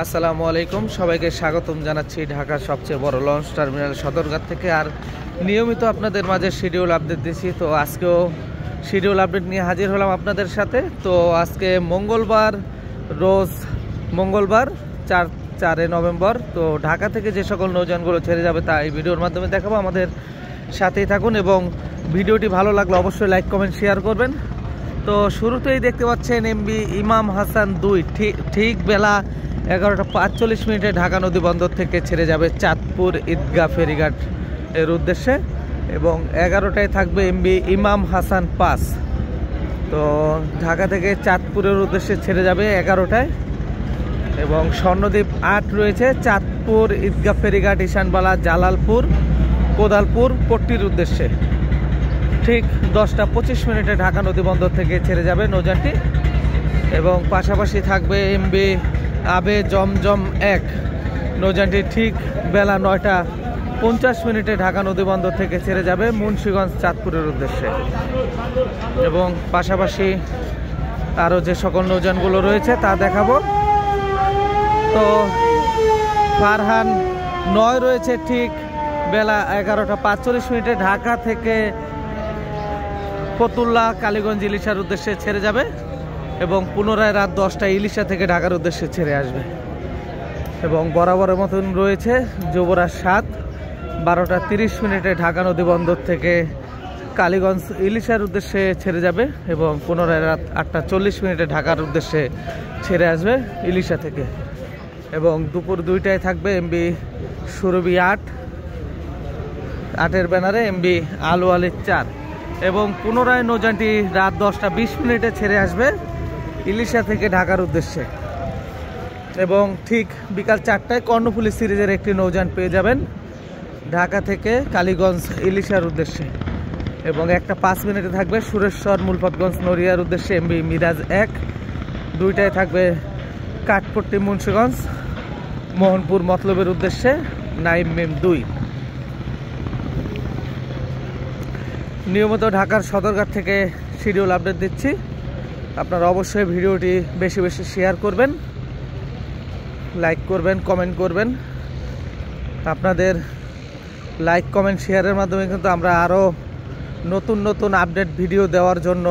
আসসালামু আলাইকুম, সবাইকে স্বাগতম জানাচ্ছি ঢাকার সবচেয়ে বড় লঞ্চ টার্মিনাল সদরঘাট থেকে। আর নিয়মিত আপনাদের মাঝে শিডিউল আপডেট দিচ্ছি। তো আজকেও শিডিউল আপডেট নিয়ে হাজির হলাম আপনাদের সাথে। তো আজকে মঙ্গলবার, রোজ মঙ্গলবার 4 নভেম্বর। তো ঢাকা থেকে যে সকল নৌযানগুলো ছেড়ে যাবে তা এই ভিডিওর মাধ্যমে দেখাবো। আমাদের সাথেই থাকুন এবং ভিডিওটি ভালো লাগলে অবশ্যই লাইক কমেন্ট শেয়ার করবেন। তো শুরুতেই দেখতে পাচ্ছেন এমবি ইমাম হাসান 2 ঠিক বেলা 11টা 45 ঢাকা নদী বন্দর থেকে ছেড়ে যাবে চাঁদপুর ঈদগাহ ফেরিঘাট এর উদ্দেশ্যে এবং 11টায় থাকবে এমবি ইমাম হাসান 5। তো ঢাকা থেকে চাঁদপুরের উদ্দেশ্যে ছেড়ে যাবে 11টায় এবং স্বর্ণদ্বীপ 8 রয়েছে চাঁদপুর ঈদগাহ ফেরিঘাট ঈশানবালা জালালপুর কোদালপুর পট্টির উদ্দেশ্যে। ঠিক 10টা 25 ঢাকা নদী বন্দর থেকে ছেড়ে যাবে নৌযানটি এবং পাশাপাশি থাকবে এমবি আবে জমজম 1 নৌযানটি ঠিক বেলা 9টা 50 ঢাকা নদী বন্দর থেকে ছেড়ে যাবে মুন্সিগঞ্জ চাঁদপুরের উদ্দেশ্যে। এবং পাশাপাশি আরও যে সকল নৌযানগুলো রয়েছে তা দেখাবো। তো ফারহান 9 রয়েছে ঠিক বেলা 11টা 45 ঢাকা থেকে ফতুল্লাহ কালীগঞ্জ ইলিশার উদ্দেশ্যে ছেড়ে যাবে এবং পুনরায় রাত 10টায় ইলিশা থেকে ঢাকার উদ্দেশ্যে ছেড়ে আসবে। এবং বরাবরের মতন রয়েছে যুবরাজ 7 12টা 30 ঢাকা নদী বন্দর থেকে কালীগঞ্জ ইলিশার উদ্দেশ্যে ছেড়ে যাবে এবং পুনরায় রাত 8টা 40 ঢাকার উদ্দেশ্যে ছেড়ে আসবে ইলিশা থেকে। এবং দুপুর 2টায় থাকবে এমবি সুরভি 8-এর ব্যানারে এমবি আলু আলী 4 এবং পুনরায় নৌযানটি রাত 10টা 20 ছেড়ে আসবে ইলিশা থেকে ঢাকার উদ্দেশ্যে। এবং ঠিক বিকাল 4টায় কর্ণফুলী সিরিজের একটি নৌযান পেয়ে যাবেন ঢাকা থেকে কালীগঞ্জ ইলিশার উদ্দেশ্যে। এবং 1টা 5 থাকবে সুরেশ্বর মুলফতগঞ্জ নড়িয়ার উদ্দেশ্যে এমবি মিরাজ 1। 2টায় থাকবে কাঠপট্টি মুন্সিগঞ্জ মোহনপুর মতলবের উদ্দেশ্যে নাইম মিম 2। নিয়মিত ঢাকার সদরঘাট থেকে শিডিউল আপডেট দিচ্ছি। আপনারা অবশ্যই ভিডিওটি বেশি বেশি শেয়ার করবেন, লাইক করবেন, কমেন্ট করবেন। আপনাদের লাইক কমেন্ট শেয়ারের মাধ্যমে কিন্তু আমরা আরও নতুন নতুন আপডেট ভিডিও দেওয়ার জন্য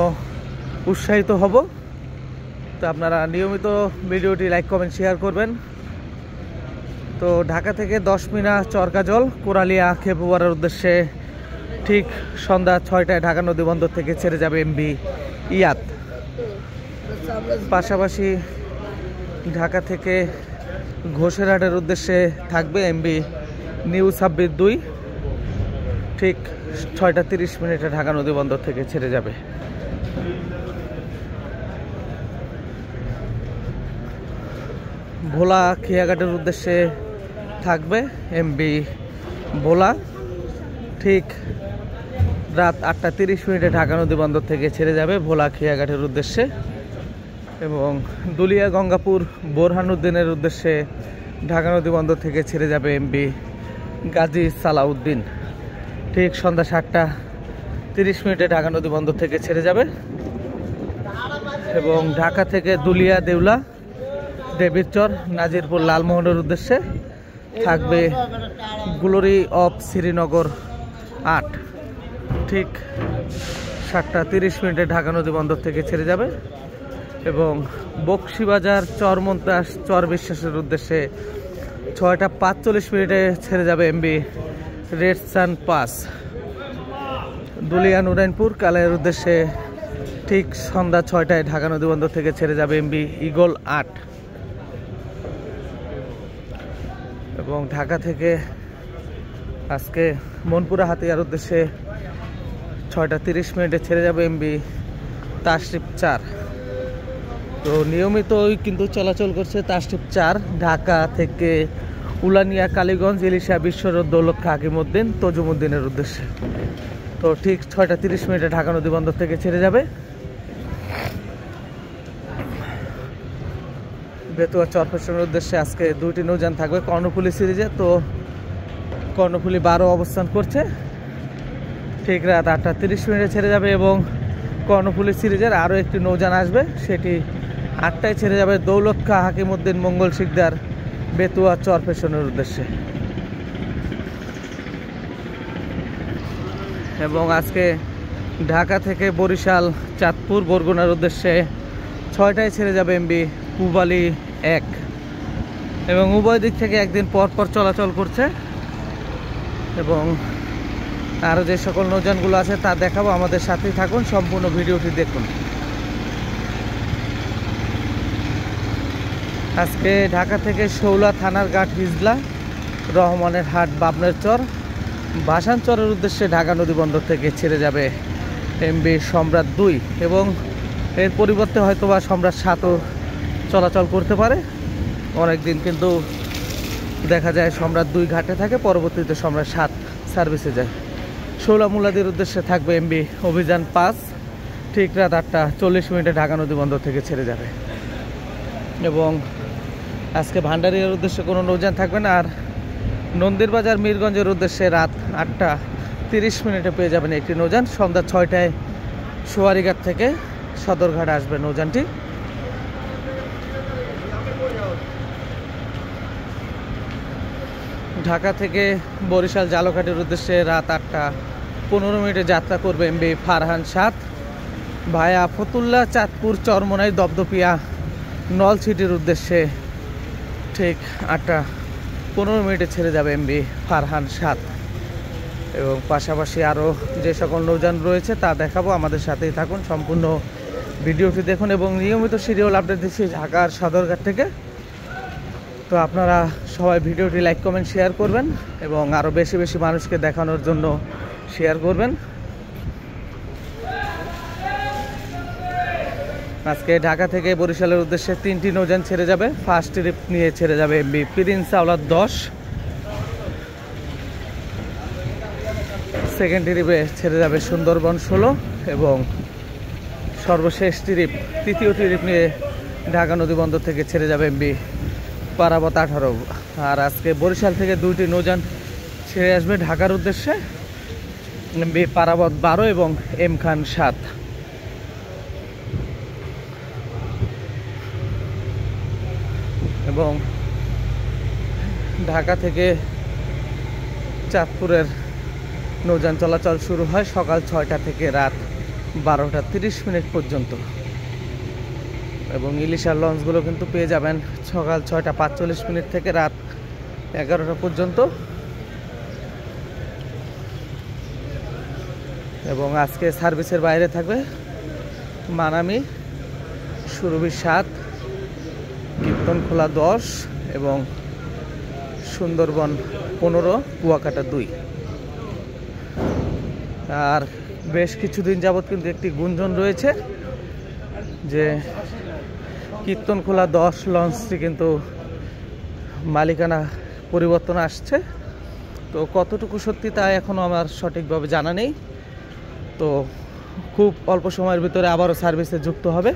উৎসাহিত হব। তো আপনারা নিয়মিত ভিডিওটি লাইক কমেন্ট শেয়ার করবেন। তো ঢাকা থেকে 10 মিনা চরকাজল কোরালিয়া খেপুয়ারার উদ্দেশ্যে ঠিক সন্ধ্যা 6টায় ঢাকা নদী বন্দর থেকে ছেড়ে যাবে এমবি ইয়াত। পাশাপাশি ঢাকা থেকে ঘোষেরহাটের উদ্দেশ্যে থাকবে এমবি নিউ 26-2 ঠিক 6টা 30 ঢাকা নদী বন্দর থেকে ছেড়ে যাবে। ভোলা খিয়াঘাটের উদ্দেশ্যে থাকবে এমবি ভোলা ঠিক রাত 8টা 30 ঢাকা নদী বন্দর থেকে ছেড়ে যাবে ভোলা খিয়াঘাটের উদ্দেশ্যে। এবং দুলিয়া গঙ্গাপুর বোরহানুদ্দিনের উদ্দেশ্যে ঢাকা নদী বন্দর থেকে ছেড়ে যাবে এমবি গাজী সালাউদ্দিন ঠিক সন্ধ্যা 7টা 30 ঢাকা নদী বন্দর থেকে ছেড়ে যাবে। এবং ঢাকা থেকে দুলিয়া দেউলা দেবীরচর নাজিরপুর লালমোহনের উদ্দেশ্যে থাকবে গ্লোরি অফ শ্রীনগর 8 ঠিক 7টা 30 ঢাকা নদী বন্দর থেকে ছেড়ে যাবে। এবং বক্সিবাজার চরমন্তাস চর বিশ্বাসের উদ্দেশ্যে 6টা 45 ছেড়ে যাবে এমবি রেড সান 5। দুলিয়া নুরাইনপুর কালের উদ্দেশ্যে ঠিক সন্ধ্যা 6টায় ঢাকা নদী বন্দর থেকে ছেড়ে যাবে এমবি ইগল 8। এবং ঢাকা থেকে আজকে মনপুরা হাতিয়ার উদ্দেশ্যে 6টা 30 ছেড়ে যাবে এমবি তাশরিফ 4। তো নিয়মিতই কিন্তু চলাচল করছে তাশরিফ 4 ঢাকা থেকে উলানিয়া কালীগঞ্জ ইলিশা বিশ্বরোড দৌলত খাঁ হাকিমউদ্দিন তজুমউদ্দিনের উদ্দেশ্যে। তো ঠিক 6টা 30 ঢাকা নদী বন্দর থেকে ছেড়ে যাবে। বেতুয়া চরফেশনের উদ্দেশ্যে আজকে 2টি নৌযান থাকবে কর্ণফুলী সিরিজে। তো কর্ণফুলী 12 অবস্থান করছে ঠিক রাত 8টা 30 ছেড়ে যাবে। এবং কর্ণফুলী সিরিজের আরও একটি নৌযান আসবে, সেটি 8টায় ছেড়ে যাবে দৌলত খাঁ হাকিমউদ্দিন মঙ্গল শিকদার বেতুয়া চরফেশনের উদ্দেশ্যে। এবং আজকে ঢাকা থেকে বরিশাল, চাঁদপুর, বরগুনার উদ্দেশ্যে 6টায় ছেড়ে যাবে এমবি পূবালী 1 এবং উভয় দিক থেকে একদিন পর পর চলাচল করছে। এবং আরও যে সকল নৌযানগুলো আছে তা দেখাবো, আমাদের সাথেই থাকুন, সম্পূর্ণ ভিডিওটি দেখুন। আজকে ঢাকা থেকে শৌলা, থানার ঘাট, হিজলা, রহমানের হাট, বাবনের চর, ভাসানচরের উদ্দেশ্যে ঢাকা নদী বন্দর থেকে ছেড়ে যাবে এমবি সম্রাট 2 এবং এর পরিবর্তে হয়তোবা সম্রাট 7ও চলাচল করতে পারে। অনেক দিন কিন্তু দেখা যায় সম্রাট 2 ঘাটে থাকে, পরবর্তীতে সম্রাট 7 সার্ভিসে যায়। শৌলা মুলাদির উদ্দেশ্যে থাকবে এমবি অভিযান 5, ঠিক রাত 8:40 ঢাকা নদী বন্দর থেকে ছেড়ে যাবে। এবং আজকে ভান্ডারিয়ার উদ্দেশ্যে কোনো নৌযান থাকবে না। আর নন্দীরবাজার, মিরগঞ্জের উদ্দেশ্যে রাত 8:30 পেয়ে যাবেন একটি নৌযান। সন্ধ্যা 6টায় সোয়ারিঘাট থেকে সদরঘাট আসবে নৌযানটি। ঢাকা থেকে বরিশাল জালঘাটের উদ্দেশ্যে রাত 8:15 যাত্রা করবে এমবি ফারহান 7 ভায়া ফতুল্লা, চাঁদপুর, চরমোনাই, দপদপিয়া, নলছিটির উদ্দেশ্যে ঠিক 8:15 ছেড়ে যাবে এমবি ফারহান 7। এবং পাশাপাশি আরও যে সকল নৌযান রয়েছে তা দেখাবো, আমাদের সাথেই থাকুন, সম্পূর্ণ ভিডিওটি দেখুন। এবং নিয়মিত শিডিউল আপডেট দিচ্ছি ঢাকার সদরঘাট থেকে। তো আপনারা সবাই ভিডিওটি লাইক, কমেন্ট, শেয়ার করবেন এবং আরও বেশি বেশি মানুষকে দেখানোর জন্য শেয়ার করবেন। আজকে ঢাকা থেকে বরিশালের উদ্দেশ্যে 3টি নৌযান ছেড়ে যাবে। ফার্স্ট ট্রিপ নিয়ে ছেড়ে যাবে এমবি প্রিন্স আওলাদ 10, সেকেন্ড ট্রিপে ছেড়ে যাবে সুন্দরবন 16 এবং সর্বশেষ ট্রিপ, তৃতীয় ট্রিপ নিয়ে ঢাকা নদী বন্দর থেকে ছেড়ে যাবে এমবি পারাবত 18। আর আজকে বরিশাল থেকে 2টি নৌযান ছেড়ে আসবে ঢাকার উদ্দেশ্যে, এমবি পারাবত 12 এবং এম খান 7। এবং ঢাকা থেকে চাঁদপুরের নৌযান চলাচল শুরু হয় সকাল 6টা থেকে রাত 12:30 পর্যন্ত। এবং ইলিশার লঞ্চগুলো কিন্তু পেয়ে যাবেন সকাল 6:45 থেকে রাত 11টা পর্যন্ত। এবং আজকে সার্ভিসের বাইরে থাকবে মানামি, সুরভি 7, কীর্তনখোলা 10 এবং সুন্দরবন 15, কুয়াকাটা 2। আর বেশ কিছুদিন যাবৎ কিন্তু একটি গুঞ্জন রয়েছে যে কীর্তনখোলা 10 লঞ্চটি কিন্তু মালিকানা পরিবর্তন আসছে। তো কতটুকু সত্যি তা এখনও আমার সঠিকভাবে জানা নেই। তো খুব অল্প সময়ের ভিতরে আবারও সার্ভিসে যুক্ত হবে,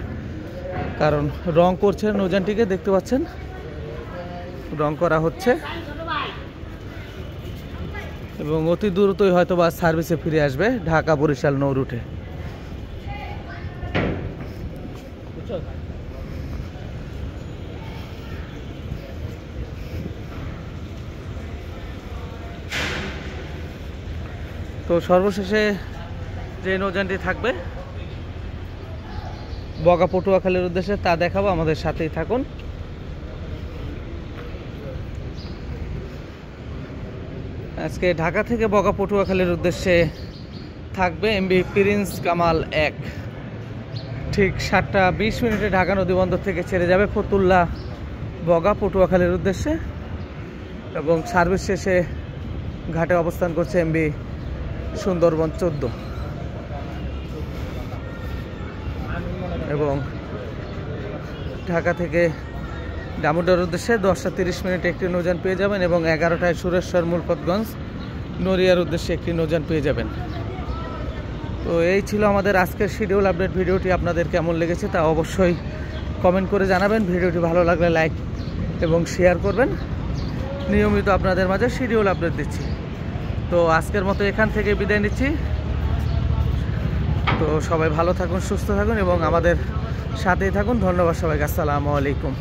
কারণ রং করছে নৌযানটিকে, দেখতে পাচ্ছেন রং করা হচ্ছে এবং অতি দ্রুতই হয়তো বা সার্ভিসে ফিরে আসবে ঢাকা বরিশাল নৌ রুটে। তো সর্বশেষে যে নৌযানটি থাকবে বগা পটুয়াখালীর উদ্দেশ্যে তা দেখাবো, আমাদের সাথেই থাকুন। আজকে ঢাকা থেকে বগা পটুয়াখালীর উদ্দেশ্যে থাকবে এমবি প্রিন্স কামাল 1, ঠিক 7:20 ঢাকা নদী বন্দর থেকে ছেড়ে যাবে ফতুল্লা, বগা পটুয়াখালীর উদ্দেশ্যে। এবং সার্ভিস শেষে ঘাটে অবস্থান করছে এমবি সুন্দরবন 14। এবং ঢাকা থেকে ডামুডার উদ্দেশ্যে 10:30 একটি নৌযান পেয়ে যাবেন এবং 11টায় সুরেশ্বর, মুলপতগঞ্জ, নড়িয়ার উদ্দেশ্যে একটি নৌযান পেয়ে যাবেন। তো এই ছিল আমাদের আজকের শিডিউল আপডেট। ভিডিওটি আপনাদের কেমন লেগেছে তা অবশ্যই কমেন্ট করে জানাবেন। ভিডিওটি ভালো লাগলে লাইক এবং শেয়ার করবেন। নিয়মিত আপনাদের মাঝে শিডিউল আপডেট দিচ্ছি। তো আজকের মতো এখান থেকে বিদায় নিচ্ছি। তো সবাই ভালো থাকুন, সুস্থ থাকুন এবং আমাদের সাথেই থাকুন। ধন্যবাদ সবাইকে। আসসালামু আলাইকুম।